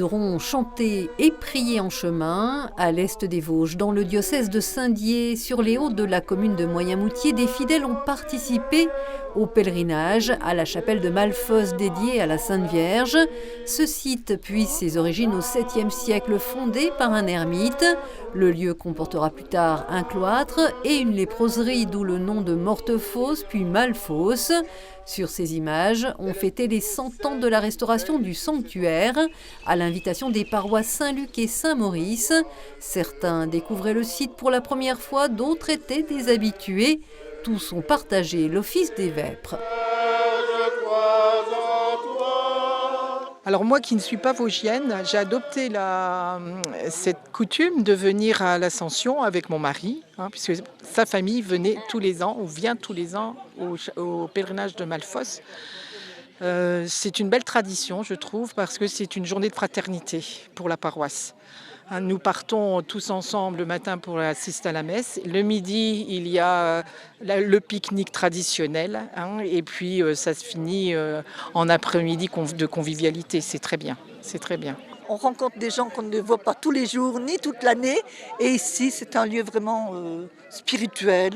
Ils auront chanté et prié en chemin. À l'est des Vosges, dans le diocèse de Saint-Dié, sur les hauts de la commune de Moyenmoutier, des fidèles ont participé au pèlerinage à la chapelle de Malfosse dédiée à la Sainte Vierge. Ce site puise ses origines au 7e siècle, fondé par un ermite. Le lieu comportera plus tard un cloître et une léproserie, d'où le nom de Mortefosse puis Malfosse. Sur ces images, on fêtait les 100 ans de la restauration du sanctuaire à l'invitation des paroisses Saint-Luc et Saint-Maurice. Certains découvraient le site pour la première fois, d'autres étaient des habitués. Tous ont partagé l'office des vêpres. Alors moi qui ne suis pas vosgienne, j'ai adopté cette coutume de venir à l'Ascension avec mon mari, puisque sa famille venait tous les ans, ou vient tous les ans au pèlerinage de Malfosse. C'est une belle tradition, je trouve, parce que c'est une journée de fraternité pour la paroisse. Nous partons tous ensemble le matin pour assister à la messe. Le midi, il y a le pique-nique traditionnel. Et puis, ça se finit en après-midi de convivialité. C'est très bien. C'est très bien. On rencontre des gens qu'on ne voit pas tous les jours, ni toute l'année. Et ici, c'est un lieu vraiment spirituel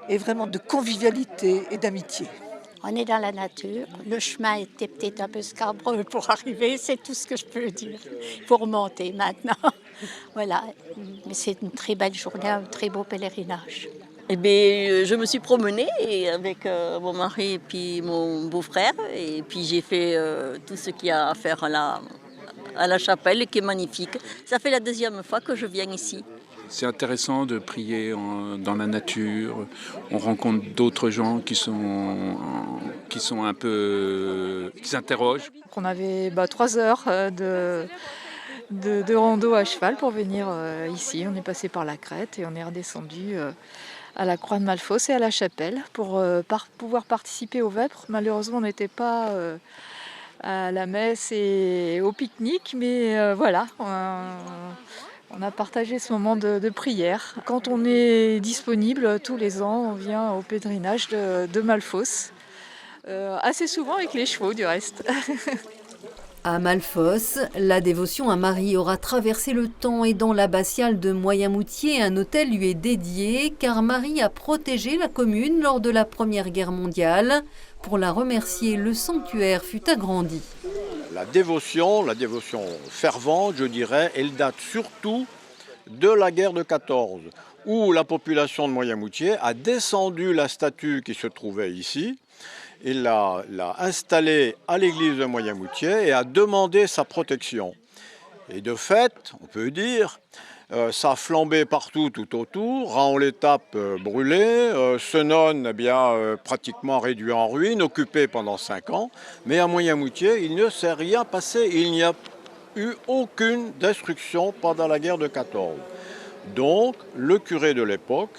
et vraiment de convivialité et d'amitié. On est dans la nature. Le chemin était peut-être un peu scabreux pour arriver, c'est tout ce que je peux dire. Pour remonter maintenant. Voilà. Mais c'est une très belle journée, un très beau pèlerinage. Eh bien, je me suis promenée avec mon mari et puis mon beau-frère. Et puis j'ai fait tout ce qu'il y a à faire à la chapelle, qui est magnifique. Ça fait la 2e fois que je viens ici. C'est intéressant de prier dans la nature. On rencontre d'autres gens qui s'interrogent. On avait 3 heures de rando à cheval pour venir ici. On est passé par la crête et on est redescendu à la croix de Malfosse et à la chapelle pour pouvoir participer aux vêpres. Malheureusement, on n'était pas à la messe et au pique-nique, mais voilà. On a partagé ce moment de prière. Quand on est disponible, tous les ans, on vient au pèlerinage de Malfosse. Assez souvent avec les chevaux, du reste. À Malfosse, la dévotion à Marie aura traversé le temps et dans l'abbatiale de Moyenmoutier, un autel lui est dédié car Marie a protégé la commune lors de la Première Guerre mondiale. Pour la remercier, le sanctuaire fut agrandi. La dévotion fervente, je dirais, elle date surtout de la guerre de 14, où la population de Moyenmoutier a descendu la statue qui se trouvait ici, et l'a installée à l'église de Moyenmoutier et a demandé sa protection. Et de fait, on peut dire, ça a flambé partout, tout autour. Raon-l'Étape brûlé, Senones pratiquement réduit en ruine, occupé pendant 5 ans. Mais à Moyenmoutier, il ne s'est rien passé. Il n'y a eu aucune destruction pendant la guerre de 14. Donc, le curé de l'époque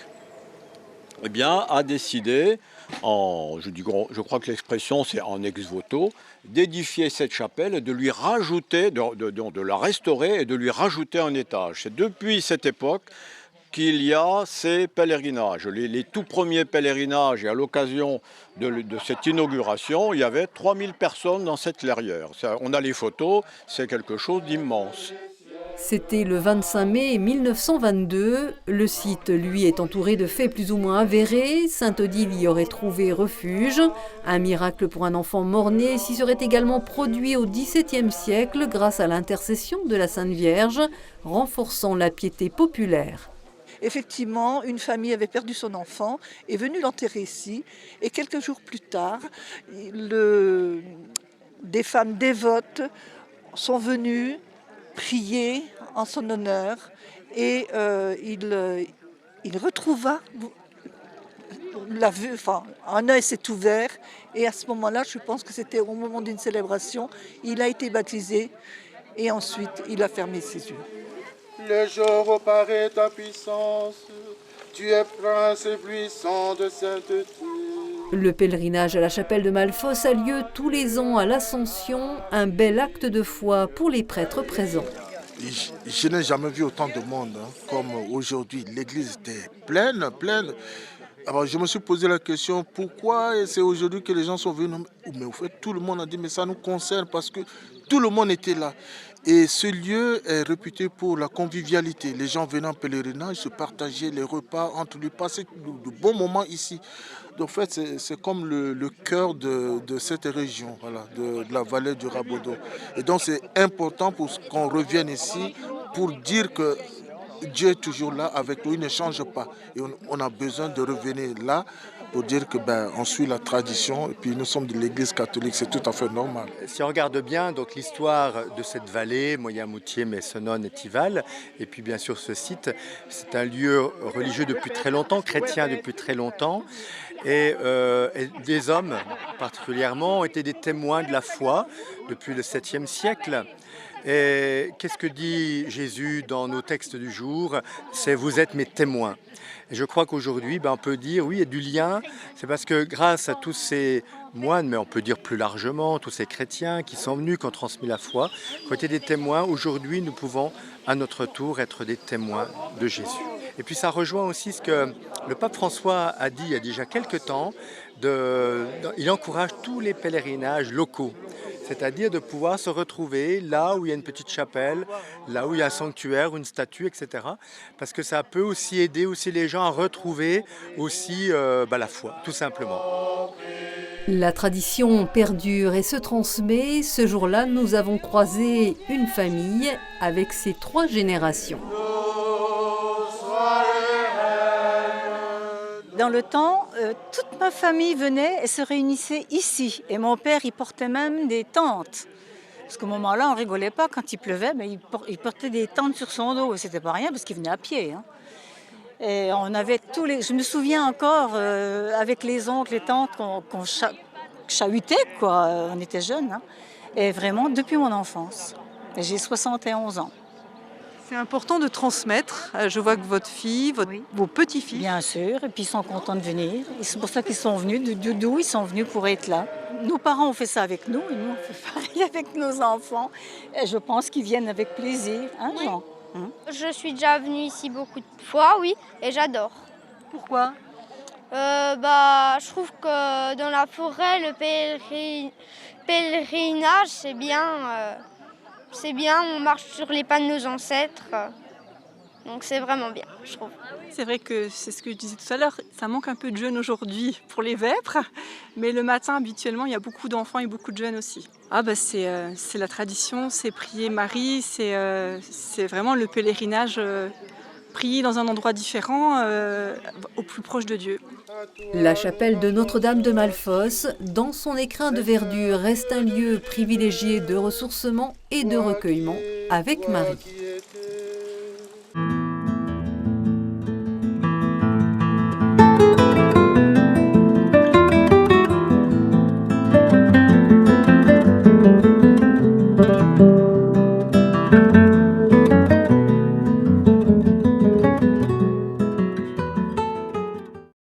a décidé, je crois que l'expression c'est en ex-voto, d'édifier cette chapelle et de lui rajouter, de la restaurer et de lui rajouter un étage. C'est depuis cette époque qu'il y a ces pèlerinages. Les tout premiers pèlerinages, et à l'occasion de cette inauguration, il y avait 3000 personnes dans cette clairière. On a les photos, c'est quelque chose d'immense. C'était le 25 mai 1922. Le site, lui, est entouré de faits plus ou moins avérés. Sainte-Odile y aurait trouvé refuge. Un miracle pour un enfant mort-né s'y serait également produit au XVIIe siècle grâce à l'intercession de la Sainte Vierge, renforçant la piété populaire. Effectivement, une famille avait perdu son enfant, est venue l'enterrer ici. Et quelques jours plus tard, des femmes dévotes sont venues prier en son honneur et il retrouva la vue, un œil s'est ouvert et à ce moment-là, je pense que c'était au moment d'une célébration, il a été baptisé et ensuite il a fermé ses yeux. Le jour où paraît ta puissance, tu es prince et puissant de sainteté. Le pèlerinage à la chapelle de Malfosse a lieu tous les ans à l'Ascension, un bel acte de foi pour les prêtres présents. Je n'ai jamais vu autant de monde comme aujourd'hui. L'église était pleine. Alors je me suis posé la question, pourquoi c'est aujourd'hui que les gens sont venus? Mais au fait, tout le monde a dit, mais ça nous concerne parce que tout le monde était là. Et ce lieu est réputé pour la convivialité. Les gens venaient en pèlerinage, se partageaient les repas entre lui, passaient de bons moments ici. Donc, en fait, c'est comme le cœur de cette région, voilà, de la vallée du Rabodo. Et donc, c'est important pour qu'on revienne ici pour dire que Dieu est toujours là avec nous, il ne change pas. Et on a besoin de revenir là pour dire que on suit la tradition et puis nous sommes de l'Église catholique, c'est tout à fait normal. Si on regarde bien donc l'histoire de cette vallée, Moyen-Moutier, Messenone et Thival, et puis bien sûr ce site, c'est un lieu religieux depuis très longtemps, chrétien depuis très longtemps, et des hommes particulièrement ont été des témoins de la foi depuis le 7e siècle. Et qu'est-ce que dit Jésus dans nos textes du jour? C'est « vous êtes mes témoins ». Et je crois qu'aujourd'hui, on peut dire, oui, il y a du lien. C'est parce que grâce à tous ces moines, mais on peut dire plus largement, tous ces chrétiens qui sont venus, qui ont transmis la foi, qui ont été des témoins, aujourd'hui nous pouvons à notre tour être des témoins de Jésus. Et puis ça rejoint aussi ce que le pape François a dit il y a déjà quelques temps, il encourage tous les pèlerinages locaux. C'est-à-dire de pouvoir se retrouver là où il y a une petite chapelle, là où il y a un sanctuaire, une statue, etc. Parce que ça peut aussi aider aussi les gens à retrouver aussi la foi, tout simplement. La tradition perdure et se transmet. Ce jour-là, nous avons croisé une famille avec ses 3 générations. Dans le temps, toute ma famille venait et se réunissait ici. Et mon père, il portait même des tentes. Parce qu'au moment-là, on rigolait pas. Quand il pleuvait, il portait des tentes sur son dos. Et c'était pas rien parce qu'il venait à pied. Hein. Et on avait je me souviens encore, avec les oncles, les tantes, qu'on chahutait, quoi. On était jeunes. Hein. Et vraiment, depuis mon enfance. Et j'ai 71 ans. C'est important de transmettre. Je vois que votre fille, vos petits-fils... Bien sûr, et puis ils sont contents de venir. Et c'est pour ça qu'ils sont venus, d'où ils sont venus pour être là. Nos parents ont fait ça avec nous, et nous on fait pareil avec nos enfants. Et je pense qu'ils viennent avec plaisir, hein, Jean? Je suis déjà venue ici beaucoup de fois, oui, et j'adore. Pourquoi? Je trouve que dans la forêt, le pèlerinage, c'est bien. C'est bien, on marche sur les pas de nos ancêtres. Donc c'est vraiment bien, je trouve. C'est vrai que c'est ce que je disais tout à l'heure, ça manque un peu de jeunes aujourd'hui pour les vêpres. Mais le matin, habituellement, il y a beaucoup d'enfants et beaucoup de jeunes aussi. C'est la tradition, c'est prier Marie, c'est vraiment le pèlerinage, prier dans un endroit différent, au plus proche de Dieu. La chapelle de Notre-Dame de Malfosse, dans son écrin de verdure, reste un lieu privilégié de ressourcement et de recueillement avec Marie.